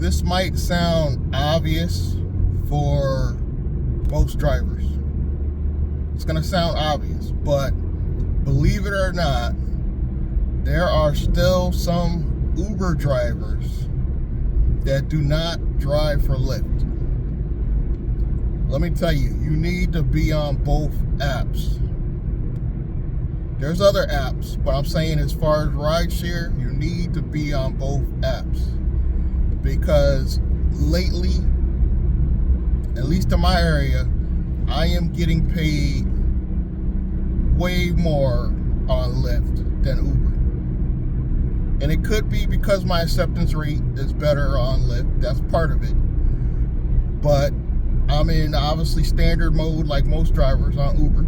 This might sound obvious for most drivers. It's going to sound obvious, but believe it or not, there are still some Uber drivers that do not drive for Lyft. Let me tell you, you need to be on both apps. There's other apps, but I'm saying as far as rideshare, you need to be on both apps. Because lately, at least in my area, I am getting paid way more on Lyft than Uber. And it could be because my acceptance rate is better on Lyft. That's part of it. But I'm in obviously standard mode like most drivers on Uber.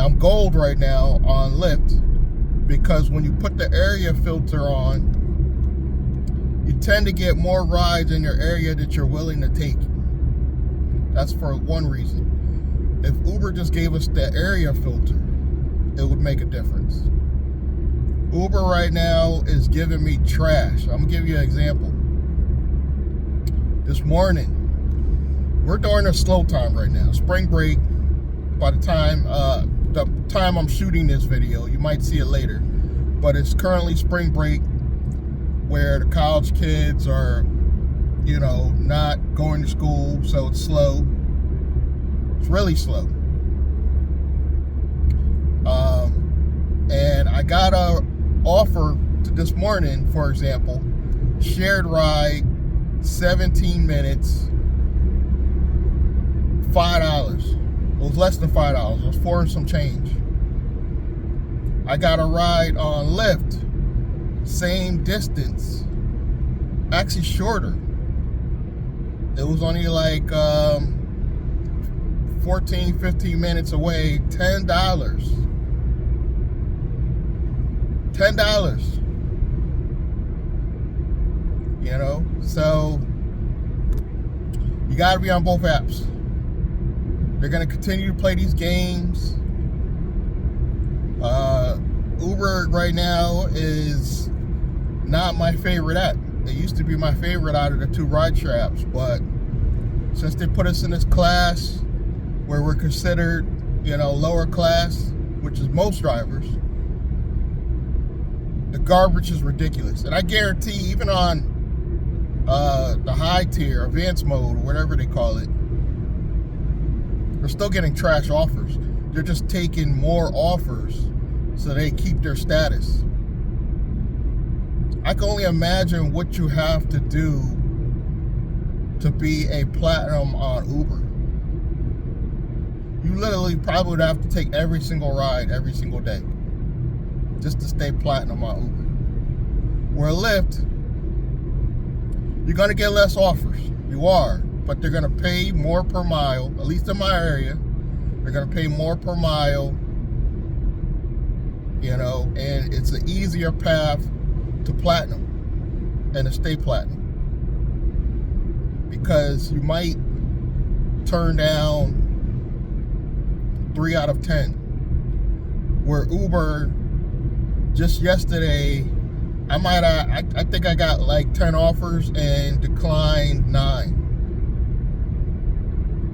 I'm gold right now on Lyft because when you put the area filter on, you tend to get more rides in your area that you're willing to take. That's for one reason. If Uber just gave us the area filter, it would make a difference. Uber right now is giving me trash. I'm gonna give you an example. This morning, we're during a slow time right now, spring break. By the time I'm shooting this video, you might see it later, but it's currently spring break where the college kids are, not going to school, so it's slow. It's really slow. And I got a offer this morning, for example, shared ride, 17 minutes, $5. It was less than $5. It was 4 and some change. I got a ride on Lyft, same distance, actually shorter. It was only like 14, 15 minutes away, $10. $10. So you got to be on both apps. They're going to continue to play these games. Uber right now is not my favorite app. It used to be my favorite out of the two rideshare apps, but since they put us in this class where we're considered, lower class, which is most drivers, the garbage is ridiculous. And I guarantee, even on the high tier, advanced mode, or whatever they call it, they're still getting trash offers. They're just taking more offers so they keep their status. I can only imagine what you have to do to be a platinum on Uber. You literally probably would have to take every single ride every single day just to stay platinum on Uber. Where Lyft, you're going to get less offers. You are. But they're going to pay more per mile, at least in my area. They're going to pay more per mile, and it's an easier path to platinum and to stay platinum. Because you might turn down 3 out of 10. Where Uber, just yesterday, I think I got like 10 offers and declined 9.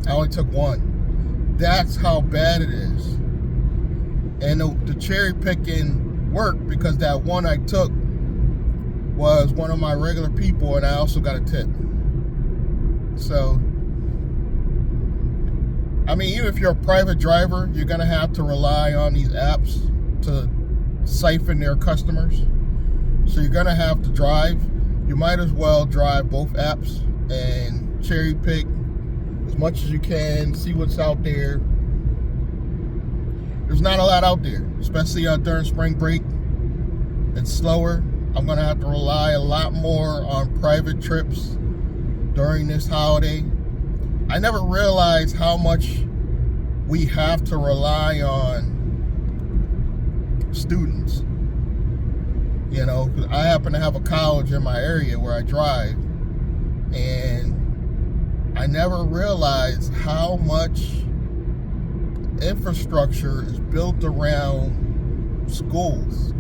I only took 1. That's how bad it is. And the cherry picking worked because that one I took was one of my regular people, and I also got a tip. So, even if you're a private driver, you're going to have to rely on these apps to siphon their customers. So you're going to have to drive. You might as well drive both apps and cherry pick as much as you can, see what's out there. There's not a lot out there, especially during spring break. It's slower. I'm going to have to rely a lot more on private trips during this holiday. I never realized how much we have to rely on students. 'Cause I happen to have a college in my area where I drive, and I never realized how much infrastructure is built around schools.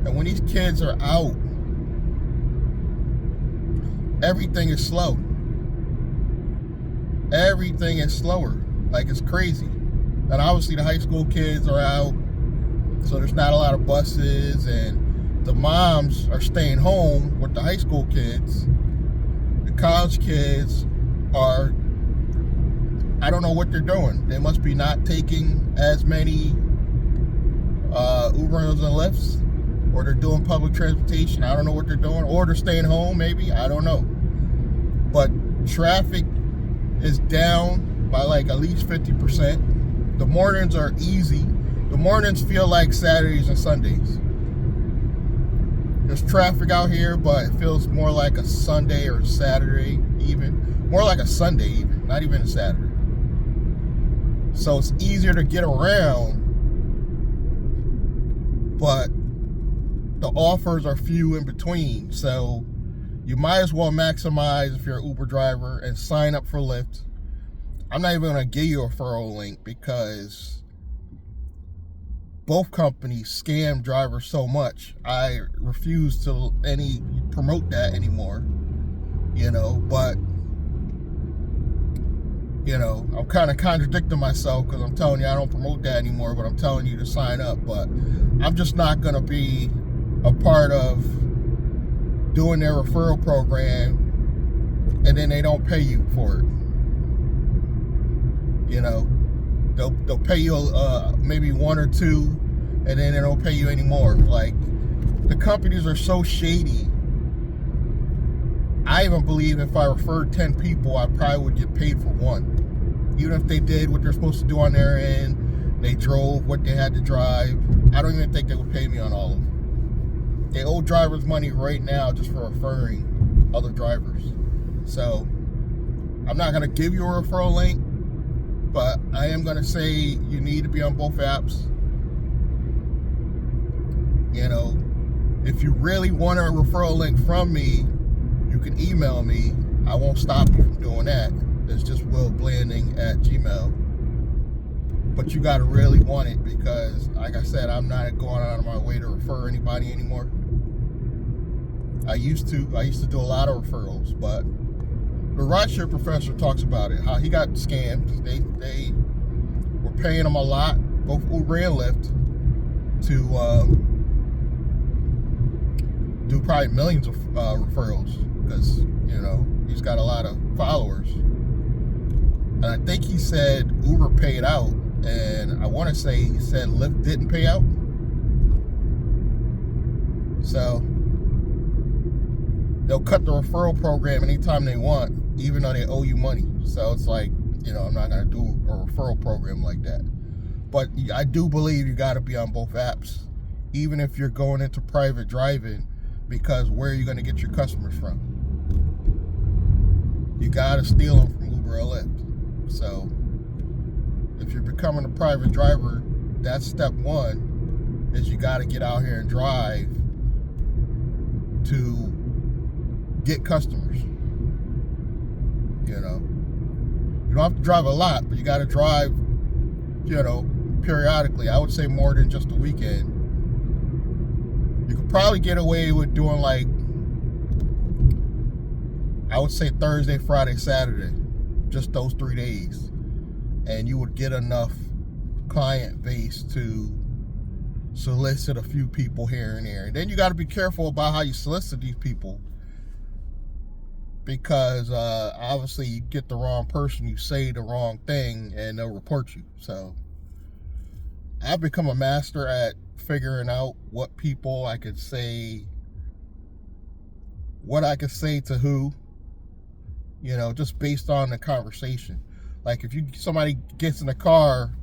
And when these kids are out everything is slow. Everything is slower. Like, it's crazy. And obviously the high school kids are out, so there's not a lot of buses, and the moms are staying home with the high school kids. The college kids are, I don't know what they're doing. They must be not taking as many Ubers and Lyfts, or they're doing public transportation. I don't know what they're doing, or they're staying home maybe. I don't know. But traffic is down by like at least 50%. The mornings are easy. The mornings feel like Saturdays and Sundays. There's traffic out here, but it feels more like a Sunday or Saturday even. More like a Sunday even, not even a Saturday. So it's easier to get around, but the offers are few in between. So you might as well maximize if you're an Uber driver and sign up for Lyft. I'm not even going to give you a referral link because both companies scam drivers so much. I refuse to promote that anymore, but I'm kind of contradicting myself because I'm telling you I don't promote that anymore, but I'm telling you to sign up. But I'm just not going to be a part of doing their referral program and then they don't pay you for it. They'll pay you maybe one or two, and then they don't pay you anymore. Like, the companies are so shady. I even believe if I referred 10 people, I probably would get paid for one. Even if they did what they're supposed to do on their end, they drove what they had to drive, I don't even think they would pay me on all of them. They owe drivers money right now just for referring other drivers. So I'm not going to give you a referral link, but I am going to say you need to be on both apps. If you really want a referral link from me, you can email me. I won't stop you from doing that. It's just willblanding@gmail.com. But you got to really want it because, like I said, I'm not going out of my way to refer anybody anymore. I used to do a lot of referrals, but the rideshare professor talks about it, how he got scammed. They were paying him a lot, both Uber and Lyft, to do probably millions of referrals because, he's got a lot of followers. And I think he said Uber paid out, and I want to say he said Lyft didn't pay out. So they'll cut the referral program anytime they want, even though they owe you money. So it's like, I'm not going to do a referral program like that. But I do believe you got to be on both apps, even if you're going into private driving, because where are you going to get your customers from? You got to steal them from Uber or Lyft. So if you're becoming a private driver, that's step one, is you got to get out here and drive to get customers. You don't have to drive a lot, but you got to drive, periodically. I would say more than just a weekend. You could probably get away with doing like, I would say Thursday, Friday, Saturday, just those 3 days, and you would get enough client base to solicit a few people here and there. And then you got to be careful about how you solicit these people, because obviously you get the wrong person, you say the wrong thing, and they'll report you. So I've become a master at figuring out what people I could say, what I could say to who, just based on the conversation. Like if somebody gets in the car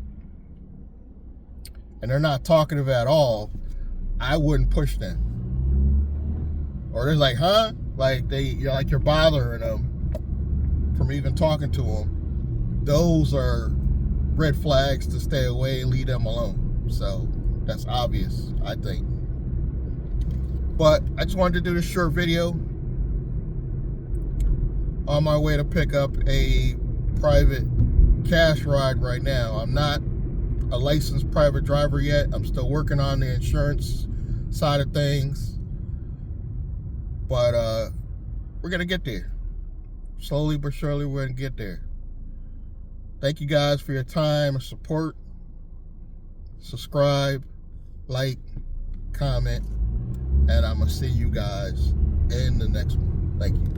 and they're not talkative at all, I wouldn't push them. Or they're like, huh? Like you're bothering them from even talking to them. Those are red flags to stay away and leave them alone. So that's obvious, I think. But I just wanted to do this short video on my way to pick up a private cash ride right now. I'm not a licensed private driver yet. I'm still working on the insurance side of things. But we're going to get there. Slowly but surely, we're going to get there. Thank you guys for your time and support. Subscribe, like, comment, and I'm going to see you guys in the next one. Thank you.